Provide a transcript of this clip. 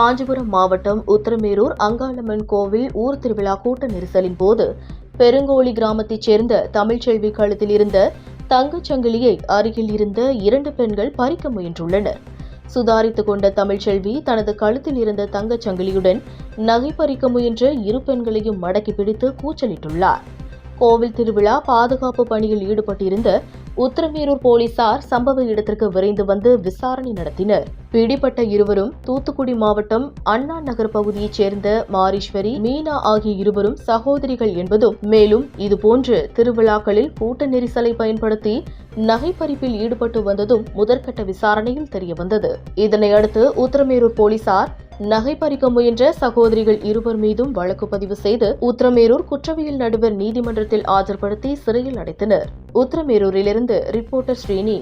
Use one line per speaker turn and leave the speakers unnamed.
காஞ்சிபுரம் மாவட்டம் உத்திரமேரூர் அங்காளம்மன் கோவில் ஊர் திருவிழா கூட்ட நெரிசலின் போது பெருங்கோழி கிராமத்தைச் சேர்ந்த தமிழ்ச்செல்வி கழுத்தில் இருந்த தங்கச்சங்கிலியை அருகில் இருந்த 2 பெண்கள் பறிக்க முயன்றுள்ளனர். சுதாரித்துக் கொண்ட தமிழ்ச்செல்வி தனது கழுத்தில் இருந்த தங்கச்சங்கிலியுடன் நகை பறிக்க முயன்ற 2 பெண்களையும் மடக்கி பிடித்து கூச்சலிட்டுள்ளார். கோவில் திருவிழா பாதுகாப்பு பணியில் ஈடுபட்டிருந்த உத்திரமேரூர் போலீசார் சம்பவ இடத்திற்கு விரைந்து வந்து விசாரணை நடத்தினர். பிடிபட்ட இருவரும் தூத்துக்குடி மாவட்டம் அண்ணா நகர் பகுதியைச் சேர்ந்த மாரீஸ்வரி, மீனா ஆகிய இருவரும் சகோதரிகள் என்பதும், மேலும் இதுபோன்று திருவிழாக்களில் கூட்ட நெரிசலை பயன்படுத்தி நகை பறிப்பில் ஈடுபட்டு வந்ததும் முதற்கட்ட விசாரணையில் தெரியவந்தது. இதனையடுத்து உத்திரமேரூர் போலீசார் நகை பறிக்க முயன்ற சகோதரிகள் 2 மீதும் வழக்கு பதிவு செய்து உத்திரமேரூர் குற்றவியல் நடுவர் நீதிமன்றத்தில் ஆஜர்படுத்தி சிறையில் அடைத்தனர். உத்திரமேரூரிலிருந்து ரிப்போர்ட்டர் ஸ்ரீனி.